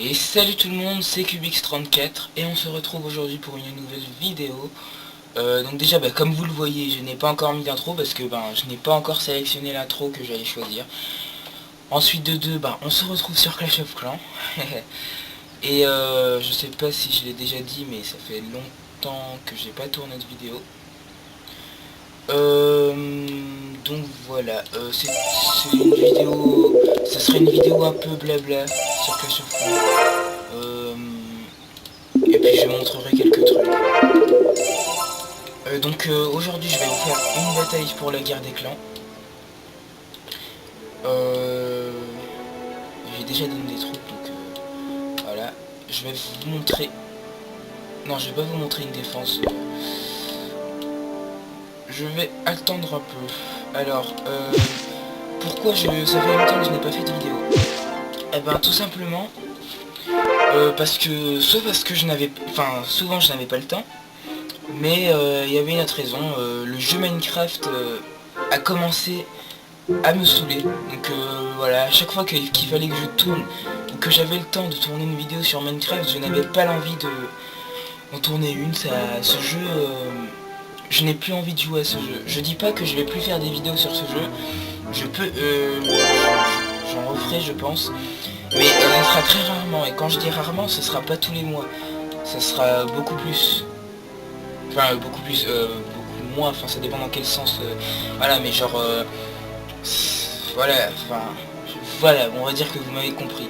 Et salut tout le monde, c'est Cubix34 et on se retrouve aujourd'hui pour une nouvelle vidéo. Donc déjà, comme vous le voyez, je n'ai pas encore mis d'intro parce que je n'ai pas encore sélectionné l'intro que j'allais choisir. Ensuite de deux, on se retrouve sur Clash of Clans. Et je sais pas si je l'ai déjà dit, mais ça fait longtemps que j'ai pas tourné de vidéo. Donc voilà, c'est une vidéo, ça serait une vidéo un peu blabla sur Clash of Clans. Et puis je montrerai quelques trucs. Aujourd'hui je vais vous faire une bataille pour la guerre des clans. J'ai déjà donné des troupes, donc voilà. Je vais vous montrer... Non, je vais pas vous montrer une défense. Je vais attendre un peu. Alors, pourquoi ça fait longtemps que je n'ai pas fait de vidéo? Eh ben tout simplement parce que je n'avais, souvent je n'avais pas le temps, mais il y avait une autre raison. Le jeu Minecraft a commencé à me saouler. Donc voilà, à chaque fois qu'il fallait que je tourne ou que j'avais le temps de tourner une vidéo sur Minecraft, je n'avais pas l'envie d'en tourner une. Ce jeu, je n'ai plus envie de jouer à ce jeu. Je dis pas que je vais plus faire des vidéos sur ce jeu. Je peux, j'en referai, je pense. Mais ça sera très rarement, et quand je dis rarement, ce sera pas tous les mois. Ça sera beaucoup plus. Enfin, beaucoup plus, beaucoup moins, ça dépend dans quel sens. Voilà, mais genre... voilà, voilà, on va dire que vous m'avez compris.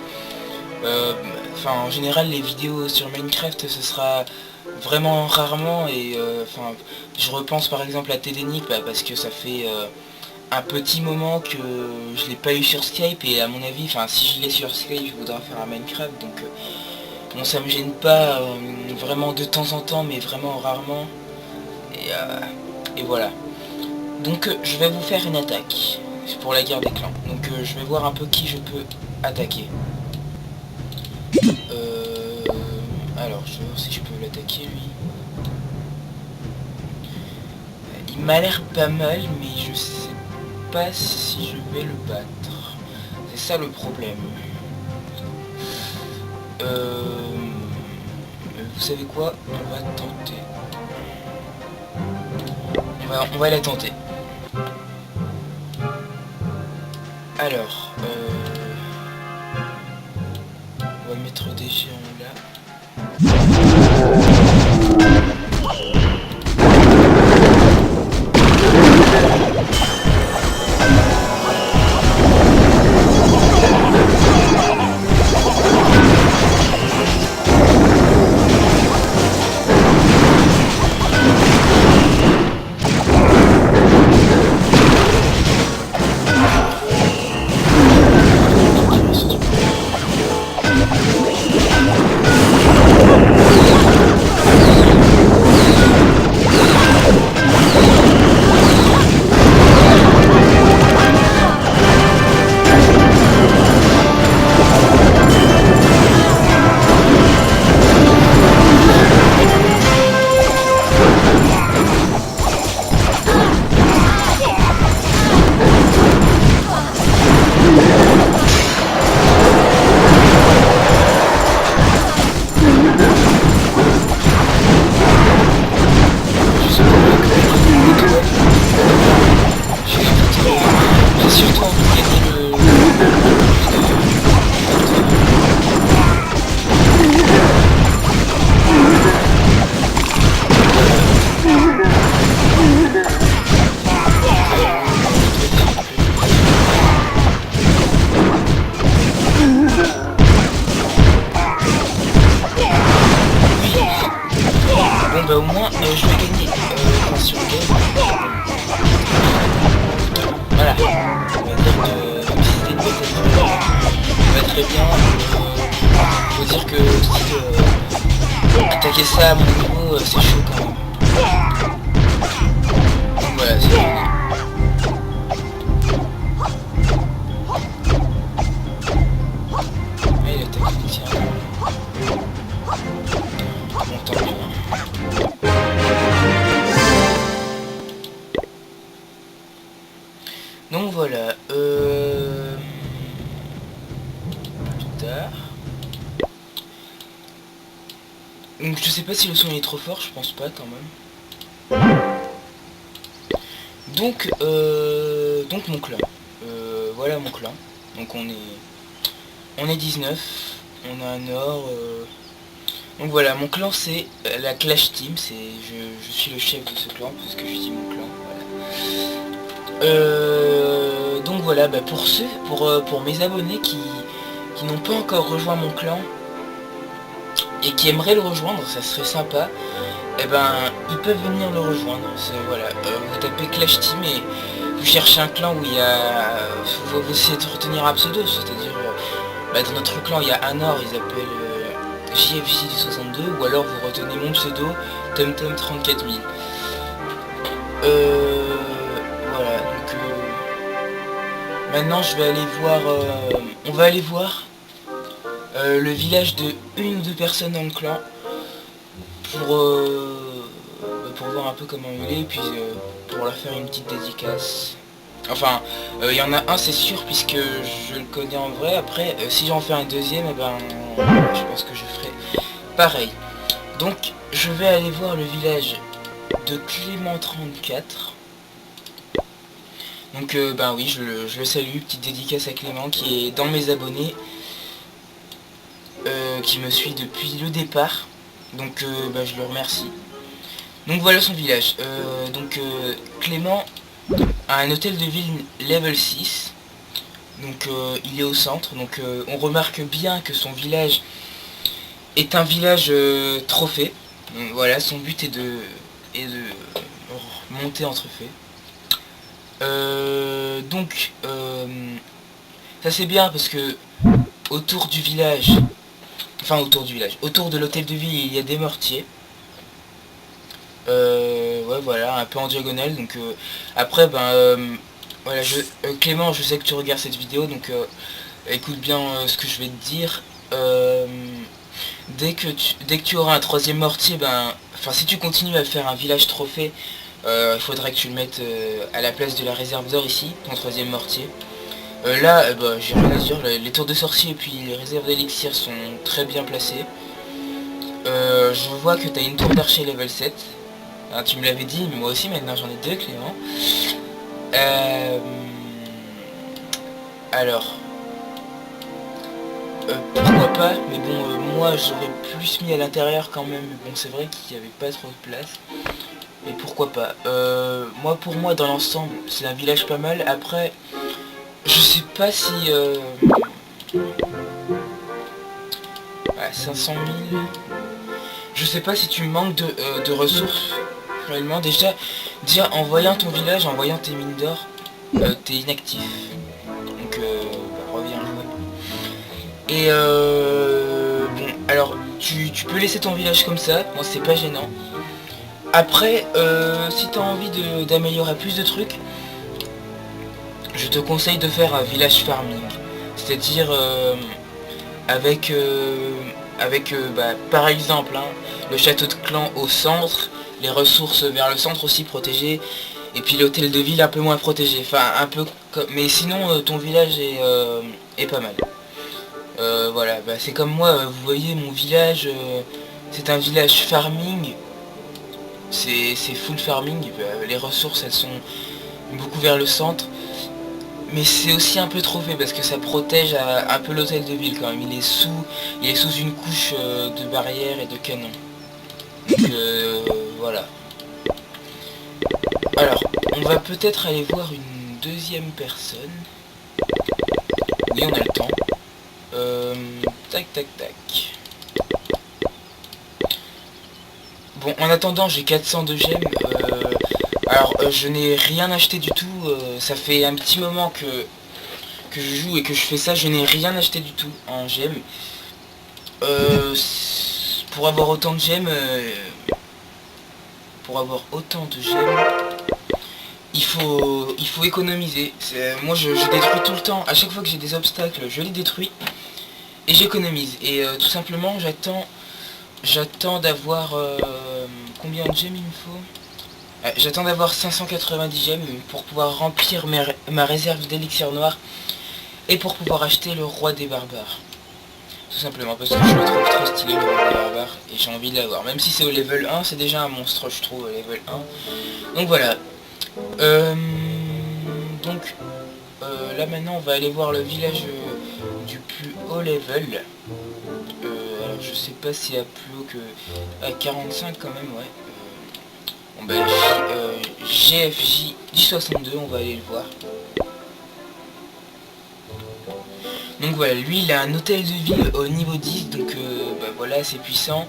En général, les vidéos sur Minecraft, ce sera vraiment rarement, et je repense par exemple à TDNick, parce que ça fait... un petit moment que je l'ai pas eu sur Skype, et à mon avis, si je l'ai sur Skype, je voudrais faire un Minecraft, donc bon, ça me gêne pas vraiment de temps en temps, mais vraiment rarement, et voilà. Donc je vais vous faire une attaque pour la guerre des clans. Donc je vais voir un peu qui je peux attaquer. Alors je vais voir si je peux l'attaquer lui. Il m'a l'air pas mal, mais je sais pas si je vais le battre. C'est ça le problème. Vous savez quoi? On va tenter. On va la tenter. Alors, on va mettre des géants là. Au moins je vais gagner sur le game. Voilà, on va dire que même si c'était une bataille va très bien. Faut dire que aussi attaquer ça à mon niveau c'est chaud quand même. Donc voilà, c'est fini. Ah, il attaque effectivement. Bon, tant mieux. Donc voilà, plus tard. Donc je sais pas si le son est trop fort, je pense pas quand même. Donc mon clan. Voilà mon clan. Donc on est 19, on a un or. Donc voilà, mon clan c'est la Clash Team, je suis le chef de ce clan, parce que je dis mon clan, voilà. Donc voilà, bah pour mes abonnés qui n'ont pas encore rejoint mon clan, et qui aimeraient le rejoindre, ça serait sympa, et ben ils peuvent venir le rejoindre. Voilà, vous tapez Clash Team et vous cherchez un clan où il y a... vous essayez de retenir un pseudo, c'est-à-dire dans notre clan il y a un or, ils appellent JFJ du 62, ou alors vous retenez mon pseudo TomTom 34000. Voilà, donc maintenant je vais aller voir, on va aller voir le village de une ou deux personnes dans le clan pour voir un peu comment il est, et puis pour leur faire une petite dédicace. Enfin, il y en a un c'est sûr, puisque je le connais en vrai. Après, si j'en fais un deuxième, eh ben, je pense que je ferai pareil. Donc, je vais aller voir le village de Clément 34. Donc, ben oui, je le salue, petite dédicace à Clément qui est dans mes abonnés, qui me suit depuis le départ. Donc, ben, je le remercie. Donc voilà son village. Clément a un hôtel de ville level 6. Donc il est au centre. Donc on remarque bien que son village est un village trophée. Donc, voilà, son but est de monter en trophée. Ça c'est bien parce que autour du village, autour de l'hôtel de ville, il y a des mortiers. Ouais, voilà, un peu en diagonale. Donc après, voilà, Clément, je sais que tu regardes cette vidéo, donc écoute bien ce que je vais te dire. Dès que tu auras un troisième mortier, si tu continues à faire un village trophée, il faudrait que tu le mettes à la place de la réserve d'or ici, ton troisième mortier. Là, j'ai rien à dire, les tours de sorcier et puis les réserves d'élixir sont très bien placées. Je vois que tu as une tour d'archer level 7. Ah, tu me l'avais dit, mais moi aussi maintenant j'en ai deux, Clément. Alors, pourquoi pas, mais bon, moi j'aurais plus mis à l'intérieur quand même, mais bon, c'est vrai qu'il n'y avait pas trop de place. Mais pourquoi pas. Pour moi, dans l'ensemble, c'est un village pas mal. Après, je sais pas si... 500 000... Je sais pas si tu manques de ressources. Réellement, déjà en voyant ton village, en voyant tes mines d'or, t'es inactif. Donc, reviens jouer. Et bon, alors, tu peux laisser ton village comme ça, moi c'est pas gênant. Après, si t'as envie d'améliorer plus de trucs, je te conseille de faire un village farming. C'est-à-dire par exemple, le château de clan au centre, les ressources vers le centre aussi protégées, et puis l'hôtel de ville un peu moins protégé. Enfin, un peu mais sinon, ton village est pas mal. Voilà, c'est comme moi, vous voyez, mon village, c'est un village farming. C'est full farming, les ressources elles sont beaucoup vers le centre. Mais c'est aussi un peu trop fait parce que ça protège un peu l'hôtel de ville quand même. Il est sous une couche de barrières et de canons. Donc voilà. Alors, on va peut-être aller voir une deuxième personne. Oui, on a le temps. Tac, tac, tac. Bon, en attendant, j'ai 400 de gemmes. Alors, je n'ai rien acheté du tout. Ça fait un petit moment que je joue et que je fais ça. Je n'ai rien acheté du tout en gemmes. Pour avoir autant de gemmes... il faut économiser. Moi, je détruis tout le temps. À chaque fois que j'ai des obstacles, je les détruis. Et j'économise. Et tout simplement, j'attends d'avoir... combien de gemmes il me faut? J'attends d'avoir 590 gemmes pour pouvoir remplir ma réserve d'élixir noir et pour pouvoir acheter le roi des barbares. Tout simplement parce que je le trouve trop stylé le roi des barbares et j'ai envie de l'avoir. Même si c'est au level 1, c'est déjà un monstre je trouve au level 1. Donc voilà. Donc là maintenant on va aller voir le village du plus haut level. Alors je sais pas s'il y a plus haut que à 45 quand même, ouais. Bon bah GFJ 1062, on va aller le voir. Donc voilà, lui il a un hôtel de ville au niveau 10, donc bah voilà, c'est puissant.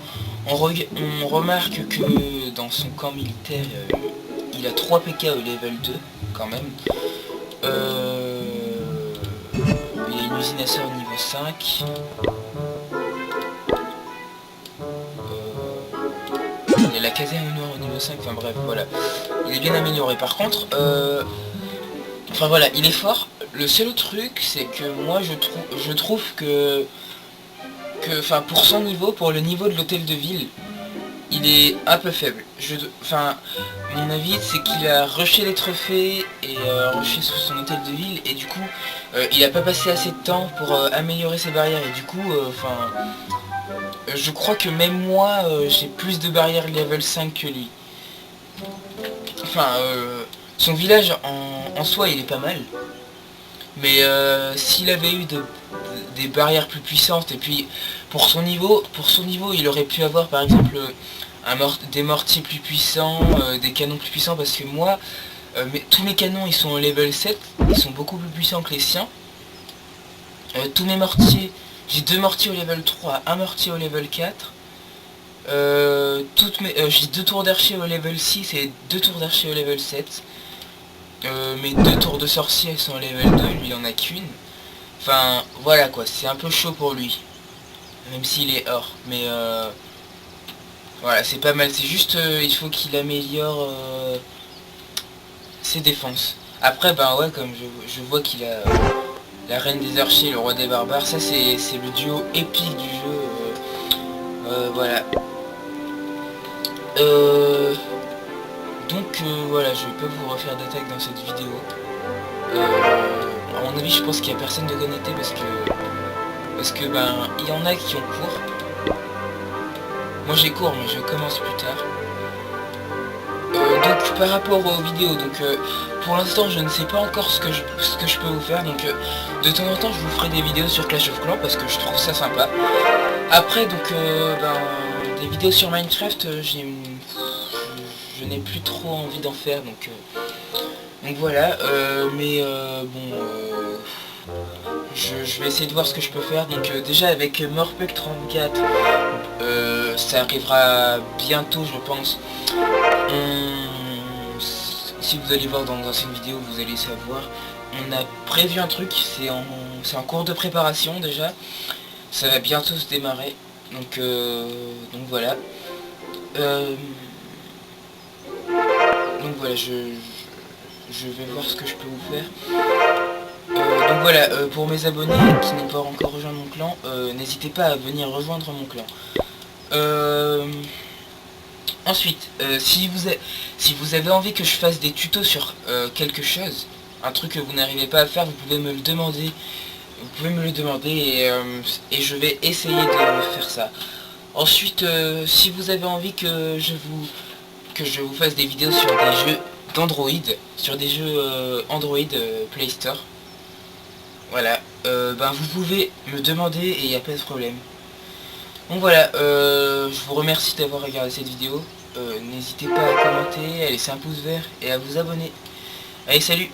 On remarque que dans son camp militaire, il a 3 PK au level 2 quand même. Il a une usine à sœur au niveau 5. Il a la caserne noire au niveau 5, enfin bref, voilà. Il est bien amélioré. Par contre, enfin voilà, il est fort. Le seul truc, c'est que moi je trouve que enfin pour son niveau, pour le niveau de l'hôtel de ville, il est un peu faible. Enfin, mon avis, c'est qu'il a rushé les trophées et rushé sous son hôtel de ville, et du coup, il a pas passé assez de temps pour améliorer ses barrières, et du coup, enfin, je crois que même moi, j'ai plus de barrières level 5 que lui. Enfin, son village en soi, il est pas mal. Mais s'il avait eu des barrières plus puissantes, et puis pour son niveau, il aurait pu avoir par exemple des mortiers plus puissants, des canons plus puissants, parce que moi, tous mes canons ils sont au level 7, ils sont beaucoup plus puissants que les siens. Tous mes mortiers, j'ai 2 mortiers au level 3, un mortier au level 4. J'ai 2 tours d'archer au level 6 et 2 tours d'archer au level 7. Mes 2 tours de sorcier sont au level 2, lui il en a qu'une. Enfin voilà quoi, c'est un peu chaud pour lui. Même s'il est hors. Mais voilà, c'est pas mal. C'est juste il faut qu'il améliore ses défenses. Après ben ouais, comme je vois qu'il a la reine des archers et le roi des barbares, ça c'est le duo épique du jeu. Voilà. Donc voilà, je vais pas vous refaire d'attaque dans cette vidéo. À mon avis, je pense qu'il y a personne de connecté parce que ben il y en a qui ont cours. Moi j'ai cours, mais je commence plus tard. Donc par rapport aux vidéos, donc pour l'instant je ne sais pas encore ce que je peux vous faire. Donc de temps en temps je vous ferai des vidéos sur Clash of Clans parce que je trouve ça sympa. Après donc des vidéos sur Minecraft, je n'ai plus trop envie d'en faire, donc voilà, mais bon, je vais essayer de voir ce que je peux faire. Donc déjà avec Morpec 34, ça arrivera bientôt je pense. Si vous allez voir dans d'anciennes vidéos, vous allez savoir. On a prévu un truc, c'est en cours de préparation déjà. Ça va bientôt se démarrer, donc voilà. Donc voilà, je vais voir ce que je peux vous faire. Donc voilà, pour mes abonnés qui n'ont pas encore rejoint mon clan, n'hésitez pas à venir rejoindre mon clan. Ensuite, si vous avez envie que je fasse des tutos sur quelque chose, un truc que vous n'arrivez pas à faire, vous pouvez me le demander. Et je vais essayer de faire ça. Ensuite, si vous avez envie que je vous fasse des vidéos sur des jeux d'Android, sur des jeux Android Play Store, voilà, ben vous pouvez me demander et il n'y a pas de problème. Donc voilà, je vous remercie d'avoir regardé cette vidéo. N'hésitez pas à commenter, à laisser un pouce vert et à vous abonner. Allez, salut!